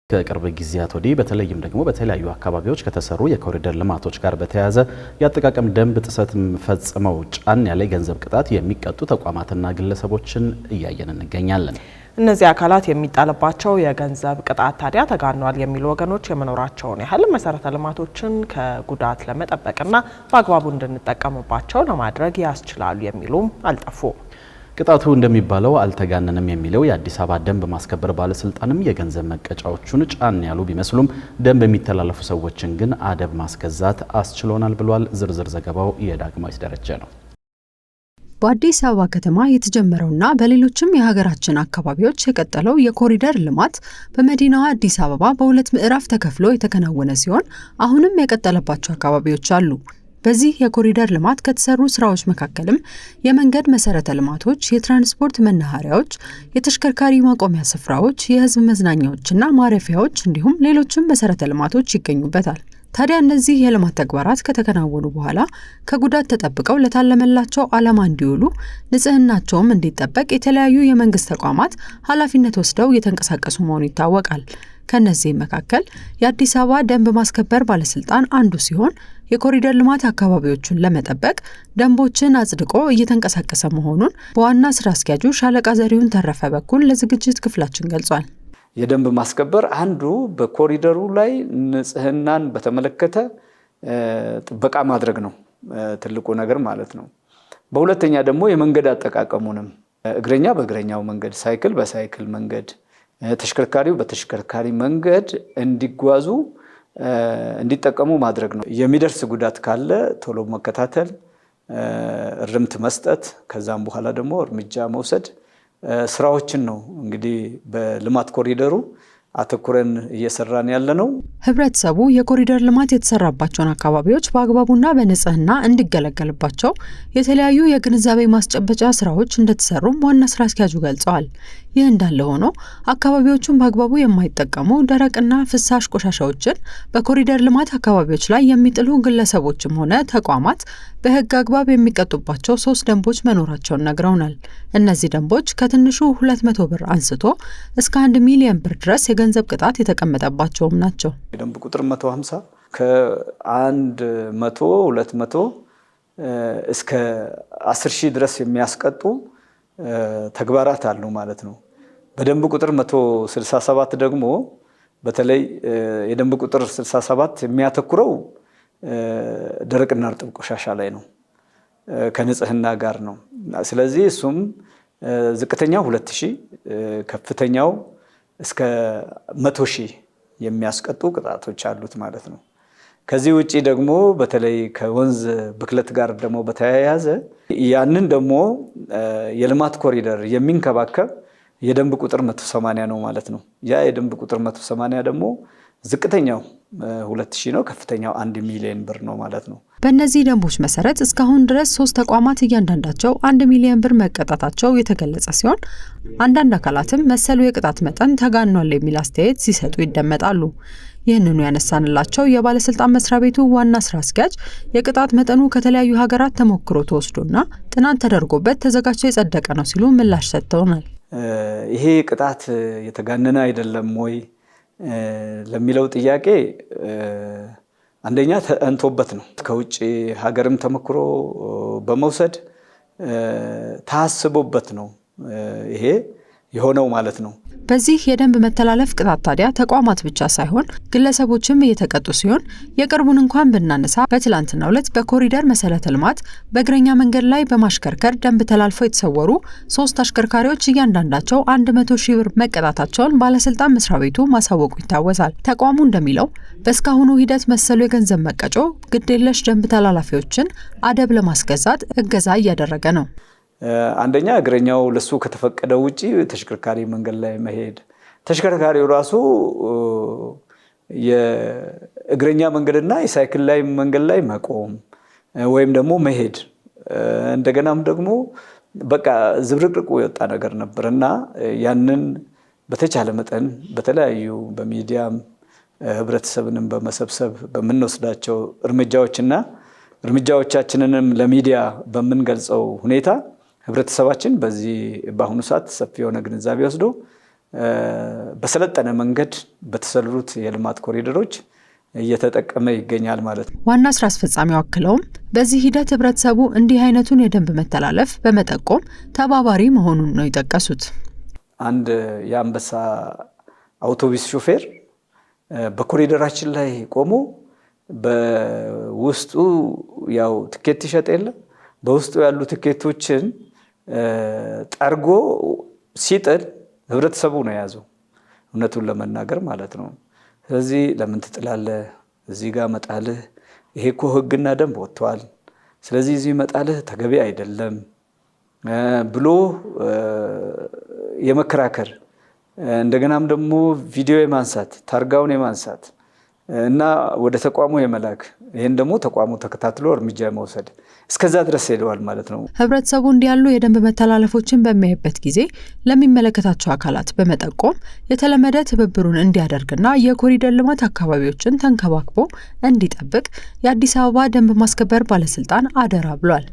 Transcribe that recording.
ከቅርብ ጊዜያት ወዲህ በተለይም ደግሞ በተለያዩ አካባቢዎች ከተሰሩ የኮሪደር ልማቶች ጋር በተያያዘ የአጠቃቀም ደንብ ጥሰት ፈጽመው ጫን ያለ የገንዘብ ቅጣት የሚቀጡ ተቋማትና ግለሰቦችን እያየን እንገኛለን። እነዚህ አካላት የሚጣልባቸው የገንዘብ ቅጣት ታዲያ ተጋኗል የሚሉ ወገኖች የመኖራቸውን ያህል መሰረተ ልማቶችን ከጉዳት ለመጠበቅና በአግባቡ እንድንጠቀምባቸው ለማድረግ ያስችላሉ የሚሉም አልጠፉም። ቅጣቱ እንደሚባለው አልተጋነንም የሚለው የአዲስ አበባ ደንብ ማስከበር ባለስልጣንም የገንዘብ መቀጫዎቹን ጫን ያሉ ቢመስሉም ደንብ የሚተላለፉ ሰዎችን ግን አደብ ማስገዛት አስችሎናል ብሏል። ዝርዝር ዘገባው የዳግማዊት ደረጀ ነው። በአዲስ አበባ ከተማ የተጀመረውና በሌሎችም የሀገራችን አካባቢዎች የቀጠለው የኮሪደር ልማት በመዲናዋ አዲስ አበባ በሁለት ምዕራፍ ተከፍሎ የተከናወነ ሲሆን አሁንም የቀጠለባቸው አካባቢዎች አሉ። በዚህ የኮሪደር ልማት ከተሰሩ ስራዎች መካከልም የመንገድ መሰረተ ልማቶች፣ የትራንስፖርት መናኸሪያዎች፣ የተሽከርካሪ ማቆሚያ ስፍራዎች፣ የህዝብ መዝናኛዎችና ማረፊያዎች እንዲሁም ሌሎችም መሰረተ ልማቶች ይገኙበታል። ታዲያ እነዚህ የልማት ተግባራት ከተከናወኑ በኋላ ከጉዳት ተጠብቀው ለታለመላቸው ዓላማ እንዲውሉ ንጽህናቸውም እንዲጠበቅ የተለያዩ የመንግስት ተቋማት ኃላፊነት ወስደው እየተንቀሳቀሱ መሆኑ ይታወቃል። ከነዚህ መካከል የአዲስ አበባ ደንብ ማስከበር ባለስልጣን አንዱ ሲሆን የኮሪደር ልማት አካባቢዎችን ለመጠበቅ ደንቦችን አጽድቆ እየተንቀሳቀሰ መሆኑን በዋና ስራ አስኪያጁ ሻለቃ ዘሪሁን ተረፈ በኩል ለዝግጅት ክፍላችን ገልጿል። የደንብ ማስከበር አንዱ በኮሪደሩ ላይ ንጽህናን በተመለከተ ጥበቃ ማድረግ ነው ትልቁ ነገር ማለት ነው። በሁለተኛ ደግሞ የመንገድ አጠቃቀሙንም እግረኛ በእግረኛው መንገድ፣ ሳይክል በሳይክል መንገድ፣ ተሽከርካሪው በተሽከርካሪ መንገድ እንዲጓዙ እንዲጠቀሙ ማድረግ ነው። የሚደርስ ጉዳት ካለ ቶሎ መከታተል፣ እርምት መስጠት፣ ከዛም በኋላ ደግሞ እርምጃ መውሰድ ስራዎችን ነው እንግዲህ በልማት ኮሪደሩ አተኩረን እየሰራን ያለነው። ህብረተሰቡ የኮሪደር ልማት የተሰራባቸውን አካባቢዎች በአግባቡና በንጽህና እንዲገለገልባቸው የተለያዩ የግንዛቤ ማስጨበጫ ስራዎች እንደተሰሩም ዋና ስራ አስኪያጁ ገልጸዋል። ይህ እንዳለ ሆኖ አካባቢዎቹን በአግባቡ የማይጠቀሙ ደረቅና ፍሳሽ ቆሻሻዎችን በኮሪደር ልማት አካባቢዎች ላይ የሚጥሉ ግለሰቦችም ሆነ ተቋማት በህግ አግባብ የሚቀጡባቸው 3 ደንቦች መኖራቸውን ነግረውናል። እነዚህ ደንቦች ከትንሹ 200 ብር አንስቶ እስከ 1 ሚሊዮን ብር ድረስ የገንዘብ ቅጣት የተቀመጠባቸውም ናቸው። የደንብ ቁጥር 150 ከ100 200 እስከ 10,000 ድረስ የሚያስቀጡ ተግባራት አሉ ማለት ነው። በደንብ ቁጥር 167 ደግሞ በተለይ የደንብ ቁጥር 67 የሚያተኩረው ደረቅና እርጥብ ቆሻሻ ላይ ነው፣ ከንጽህና ጋር ነው። ስለዚህ እሱም ዝቅተኛው 2,000 ከፍተኛው እስከ 100,000 የሚያስቀጡ ቅጣቶች አሉት ማለት ነው። ከዚህ ውጪ ደግሞ በተለይ ከወንዝ ብክለት ጋር ደግሞ በተያያዘ ያንን ደግሞ የልማት ኮሪደር የሚንከባከብ የደንብ ቁጥር 180 ነው ማለት ነው። ያ የደንብ ቁጥር 180 ደግሞ ዝቅተኛው 2,000 ነው፣ ከፍተኛው 1 ሚሊዮን ብር ነው ማለት ነው። በእነዚህ ደንቦች መሰረት እስካሁን ድረስ 3 ተቋማት እያንዳንዳቸው 1 ሚሊዮን ብር መቀጣታቸው የተገለጸ ሲሆን አንዳንድ አካላትም መሰሉ የቅጣት መጠን ተጋኗል የሚል አስተያየት ሲሰጡ ይደመጣሉ። ይህንኑ ያነሳንላቸው የባለስልጣን መስሪያ ቤቱ ዋና ስራ አስኪያጅ የቅጣት መጠኑ ከተለያዩ ሀገራት ተሞክሮ ተወስዶና ጥናት ተደርጎበት ተዘጋጅቶ የጸደቀ ነው ሲሉ ምላሽ ሰጥተውናል። ይሄ ቅጣት የተጋነነ አይደለም ወይ ለሚለው ጥያቄ አንደኛ ተንቶበት ነው። ከውጭ ሀገርም ተሞክሮ በመውሰድ ታስቦበት ነው ይሄ የሆነው ማለት ነው። በዚህ የደንብ መተላለፍ ቅጣት ታዲያ ተቋማት ብቻ ሳይሆን ግለሰቦችም እየተቀጡ ሲሆን የቅርቡን እንኳን ብናነሳ በትላንትናው ዕለት በኮሪደር መሰረተ ልማት በእግረኛ መንገድ ላይ በማሽከርከር ደንብ ተላልፈው የተሰወሩ 3 አሽከርካሪዎች እያንዳንዳቸው 100,000 ብር መቀጣታቸውን ባለስልጣን መስሪያ ቤቱ ማሳወቁ ይታወሳል። ተቋሙ እንደሚለው በእስካሁኑ ሂደት መሰሉ የገንዘብ መቀጮ ግዴለሽ ደንብ ተላላፊዎችን አደብ ለማስገዛት እገዛ እያደረገ ነው። አንደኛ እግረኛው ለሱ ከተፈቀደው ውጪ ተሽከርካሪ መንገድ ላይ መሄድ፣ ተሽከርካሪው ራሱ የእግረኛ መንገድና የሳይክል ላይ መንገድ ላይ መቆም ወይም ደግሞ መሄድ፣ እንደገናም ደግሞ በቃ ዝብርቅርቁ የወጣ ነገር ነበርና ያንን በተቻለ መጠን በተለያዩ በሚዲያም ህብረተሰብንም በመሰብሰብ በምንወስዳቸው እርምጃዎችና እርምጃዎቻችንንም ለሚዲያ በምንገልጸው ሁኔታ ህብረተሰባችን በዚህ በአሁኑ ሰዓት ሰፊ የሆነ ግንዛቤ ወስዶ በሰለጠነ መንገድ በተሰሩት የልማት ኮሪደሮች እየተጠቀመ ይገኛል ማለት ነው። ዋና ስራ አስፈጻሚው አክለውም በዚህ ሂደት ህብረተሰቡ እንዲህ አይነቱን የደንብ መተላለፍ በመጠቆም ተባባሪ መሆኑን ነው የጠቀሱት። አንድ የአንበሳ አውቶቡስ ሾፌር በኮሪደራችን ላይ ቆሞ በውስጡ ያው ትኬት ይሸጥ የለ በውስጡ ያሉ ትኬቶችን ጠርጎ ሲጥል ህብረተሰቡ ነው የያዘው፣ እውነቱን ለመናገር ማለት ነው። ስለዚህ ለምን ትጥላለህ? እዚህ ጋር መጣልህ ይሄ እኮ ህግና ደንብ ወጥቷል፣ ስለዚህ እዚህ መጣልህ ተገቢ አይደለም ብሎ የመከራከር እንደገናም ደግሞ ቪዲዮ የማንሳት ታርጋውን የማንሳት እና ወደ ተቋሙ የመላክ ይህን ደግሞ ተቋሙ ተከታትሎ እርምጃ መውሰድ እስከዛ ድረስ ሄደዋል ማለት ነው። ህብረተሰቡ እንዲህ ያሉ የደንብ መተላለፎችን በሚያይበት ጊዜ ለሚመለከታቸው አካላት በመጠቆም የተለመደ ትብብሩን እንዲያደርግና የኮሪደር ልማት አካባቢዎችን ተንከባክቦ እንዲጠብቅ የአዲስ አበባ ደንብ ማስከበር ባለስልጣን አደራ ብሏል።